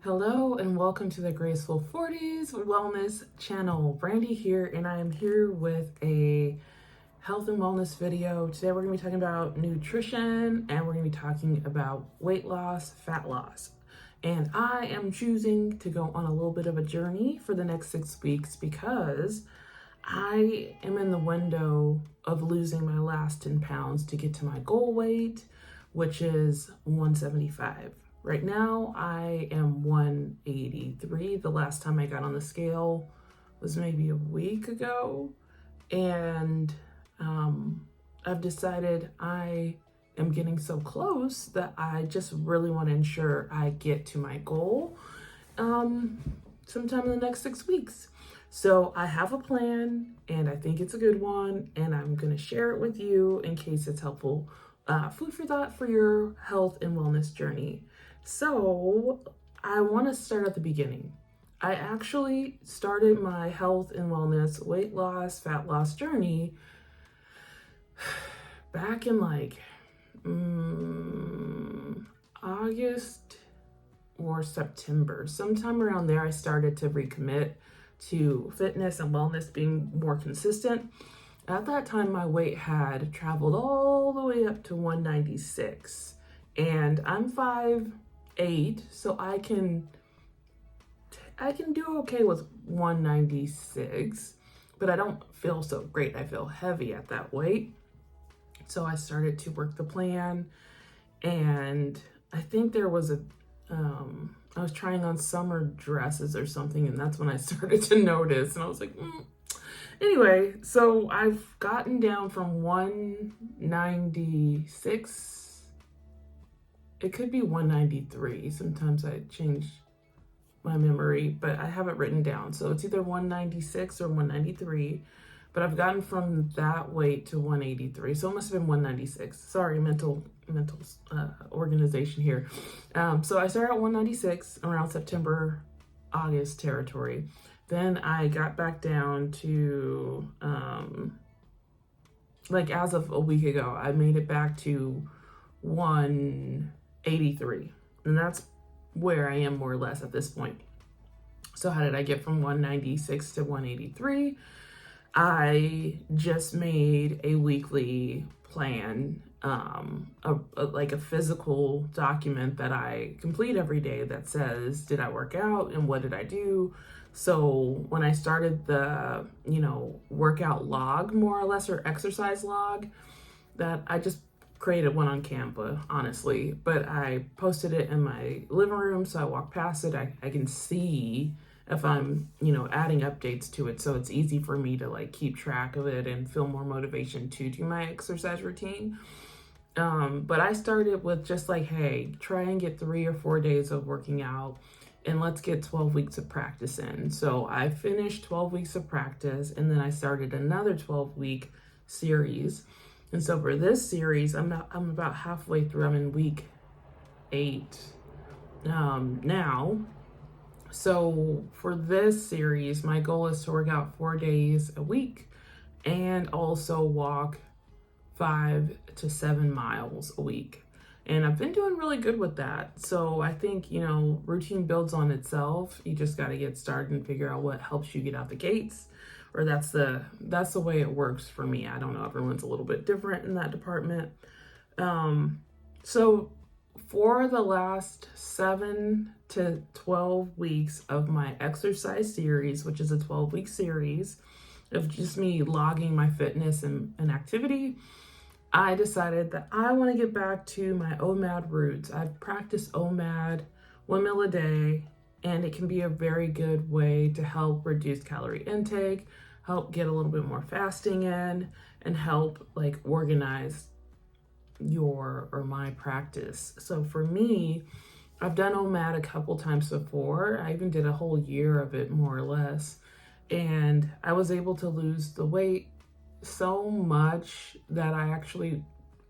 Hello and welcome to the Graceful 40s Wellness channel. Brandy here, and I am here with a health and wellness video. Today we're going to be talking about nutrition and we're going to be talking about weight loss, fat loss. And I am choosing to go on a little bit of a journey for the next 6 weeks because I am in the window of losing my last 10 pounds to get to my goal weight, which is 175. Right now, I am 183. The last time I got on the scale was maybe a week ago. And I've decided I am getting so close that I just really want to ensure I get to my goal sometime in the next 6 weeks. So I have a plan, and I think it's a good one, and I'm going to share it with you in case it's helpful. Food for thought for your health and wellness journey. So I want to start at the beginning. I actually started my health and wellness, weight loss, fat loss journey back in like August or September. Sometime around there, I started to recommit to fitness and wellness being more consistent. At that time, my weight had traveled all the way up to 196, and I'm 5'8", so I can do okay with 196, but I don't feel so great. I feel heavy at that weight. So I started to work the plan, and I think there was I was trying on summer dresses or something, and that's when I started to notice, and I was like, Anyway, so I've gotten down from 196. It could be 193. Sometimes I change my memory, but I have it written down. So it's either 196 or 193. But I've gotten from that weight to 183. So it must have been 196. Sorry, mental organization here. So I started at 196 around September, August territory. Then I got back down to, as of a week ago, I made it back to 183. And that's where I am more or less at this point. So how did I get from 196 to 183? I just made a weekly plan, like a physical document that I complete every day that says, did I work out and what did I do? So when I started the, workout log, more or less, or exercise log, that I just created one on Canva, honestly, but I posted it in my living room. So I walk past it. I can see if I'm, adding updates to it. So it's easy for me to keep track of it and feel more motivation to do my exercise routine. But I started with just hey, try and get 3 or 4 days of working out, and let's get 12 weeks of practice in. So I finished 12 weeks of practice, and then I started another 12-week series. And so for this series, I'm about halfway through. I'm in week 8 now. So for this series, my goal is to work out 4 days a week and also walk 5 to 7 miles a week. And I've been doing really good with that. So I think, routine builds on itself. You just got to get started and figure out what helps you get out the gates. Or that's the way it works for me. I don't know. Everyone's a little bit different in that department. So for the last 7 to 12 weeks of my exercise series, which is a 12-week series of just me logging my fitness and activity, I decided that I want to get back to my OMAD roots. I've practiced OMAD 1 meal a day, and it can be a very good way to help reduce calorie intake, help get a little bit more fasting in, and help organize my practice. So for me, I've done OMAD a couple times before. I even did a whole year of it, more or less. And I was able to lose the weight so much that I actually,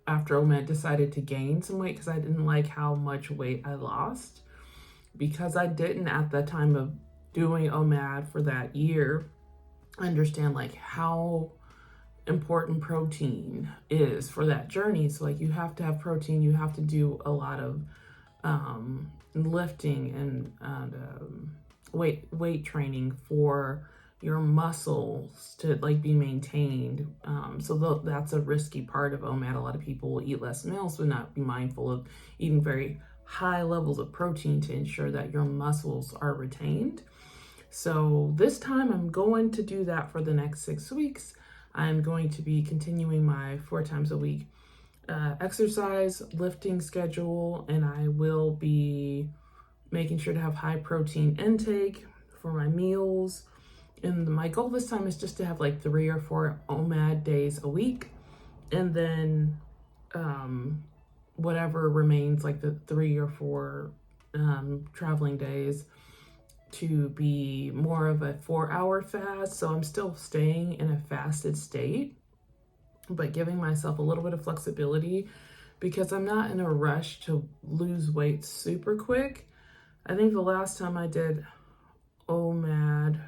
after OMAD, decided to gain some weight because I didn't like how much weight I lost, because I didn't, at the time of doing OMAD for that year, understand how important protein is for that journey. So you have to have protein, you have to do a lot of lifting and weight training for your muscles to like be maintained. So that's a risky part of OMAD. A lot of people will eat less meals but not be mindful of eating very high levels of protein to ensure that your muscles are retained. So this time I'm going to do that for the next 6 weeks. I'm going to be continuing my 4 times a week exercise lifting schedule, and I will be making sure to have high protein intake for my meals. And my goal this time is just to have like 3 or 4 OMAD days a week, and then whatever remains, like the 3 or 4 traveling days, to be more of a 4-hour fast. So I'm still staying in a fasted state, but giving myself a little bit of flexibility because I'm not in a rush to lose weight super quick. I think the last time I did OMAD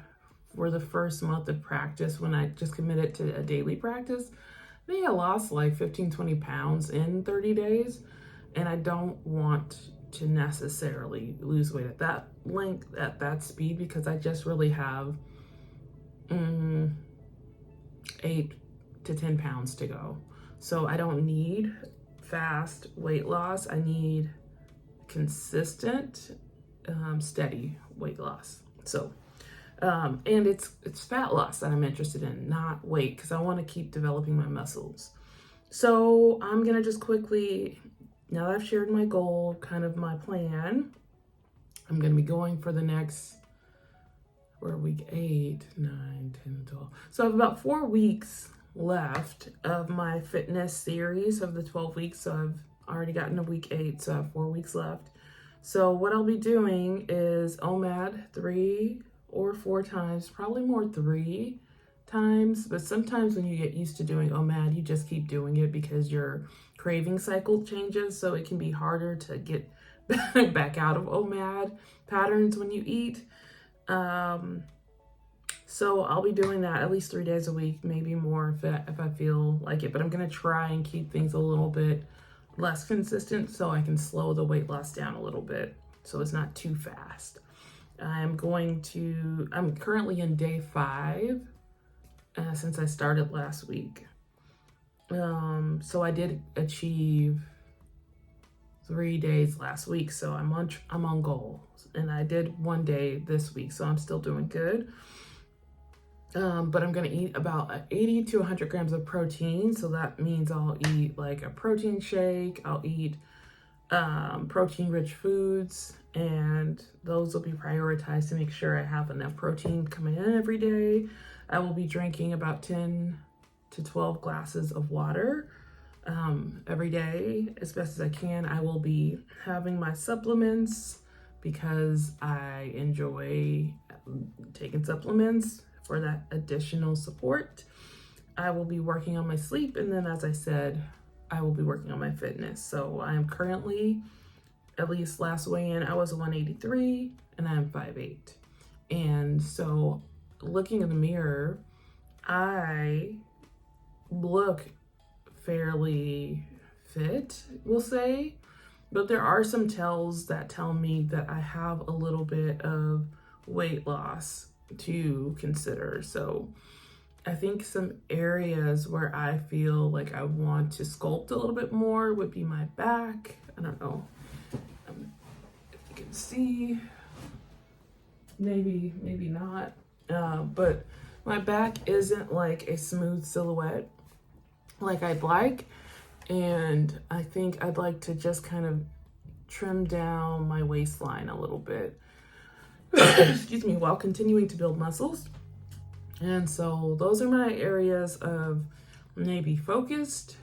for the first month of practice, when I just committed to a daily practice, I think I lost like 15-20 pounds in 30 days. And I don't want to necessarily lose weight at that length, at that speed, because I just really have 8 to 10 pounds to go. So I don't need fast weight loss. I need consistent, steady weight loss. So, and it's fat loss that I'm interested in, not weight, because I want to keep developing my muscles. So I'm gonna just quickly, now that I've shared my goal, kind of my plan, I'm gonna be going for the next, we're week 8, 9, 10, 12. So I have about 4 weeks left of my fitness series of the 12 weeks. So I've already gotten to week 8, so I have 4 weeks left. So what I'll be doing is OMAD 3 or 4 times, probably more 3 times, but sometimes when you get used to doing OMAD, you just keep doing it because your craving cycle changes, so it can be harder to get back out of OMAD patterns when you eat. So I'll be doing that at least 3 days a week, maybe more if I feel like it, but I'm gonna try and keep things a little bit less consistent so I can slow the weight loss down a little bit so it's not too fast. I'm currently in day 5 since I started last week. So I did achieve 3 days last week, so I'm on goal, and I did 1 day this week, so I'm still doing good. But I'm gonna eat about 80 to 100 grams of protein, so that means I'll eat like a protein shake, I'll eat protein-rich foods, and those will be prioritized to make sure I have enough protein coming in every day. I will be drinking about 10 to 12 glasses of water every day as best as I can. I will be having my supplements because I enjoy taking supplements for that additional support. I will be working on my sleep, and then, as I said, I will be working on my fitness. So I am currently, at least last weigh-in, I was 183 and I'm 5'8". And so looking in the mirror, I look fairly fit, we'll say, but there are some tells that tell me that I have a little bit of weight loss to consider. So I think some areas where I feel like I want to sculpt a little bit more would be my back. I don't know if you can see, maybe not, but my back isn't like a smooth silhouette like I'd like, and I think I'd like to just kind of trim down my waistline a little bit excuse me, while continuing to build muscles. And so those are my areas of maybe focused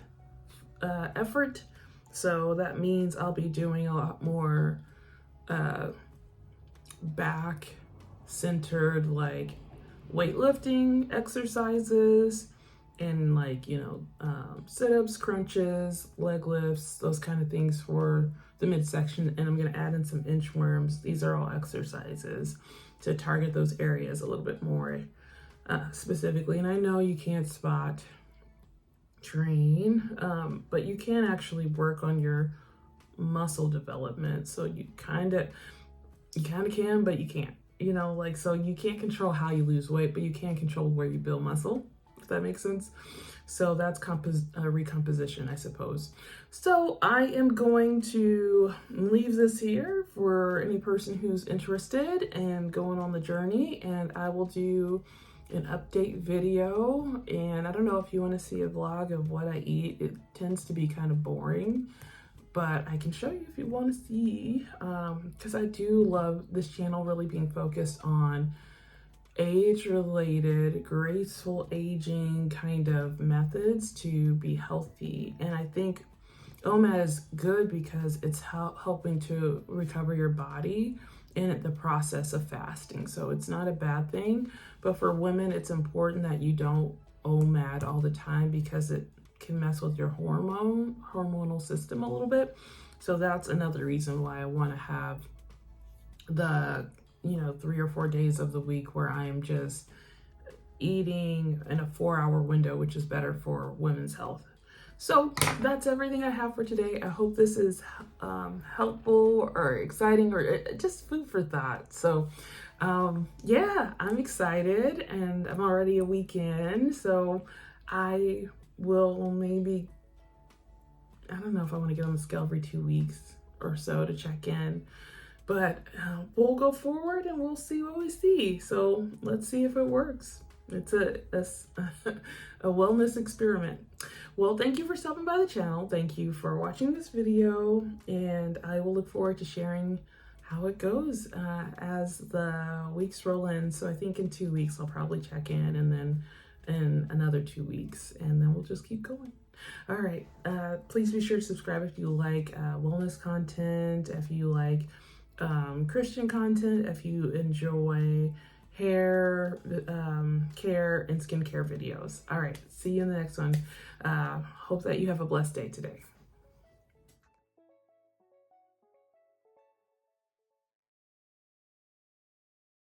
effort. So that means I'll be doing a lot more back centered, like weightlifting exercises, and like, sit-ups, crunches, leg lifts, those kind of things for the midsection. And I'm going to add in some inchworms. These are all exercises to target those areas a little bit more specifically. And I know you can't spot train, but you can actually work on your muscle development. So you kind of can, but you can't, you know, like, so you can't control how you lose weight, but you can control where you build muscle, if that makes sense. So that's recomposition, I suppose. So I am going to leave this here for any person who's interested and going on the journey, and I will do an update video. And I don't know if you want to see a vlog of what I eat. It tends to be kind of boring, but I can show you if you want to see, because I do love this channel really being focused on age-related, graceful aging kind of methods to be healthy. And I think OMAD is good because it's helping to recover your body in the process of fasting. So it's not a bad thing, but for women, it's important that you don't OMAD all the time because it can mess with your hormonal system a little bit. So that's another reason why I want to have the 3 or 4 days of the week where I am just eating in a 4-hour window, which is better for women's health. So that's everything I have for today. I hope this is helpful or exciting or just food for thought. So yeah, I'm excited and I'm already a week in. So I will maybe, I don't know if I want to get on the scale every 2 weeks or so to check in. But we'll go forward and we'll see what we see. So let's see if it works. It's a wellness experiment. Well, thank you for stopping by the channel. Thank you for watching this video. And I will look forward to sharing how it goes as the weeks roll in. So I think in 2 weeks, I'll probably check in, and then in another 2 weeks, and then we'll just keep going. All right. Please be sure to subscribe if you like wellness content, if you like Christian content, if you enjoy hair care and skincare videos. All right, see you in the next one. Hope that you have a blessed day today.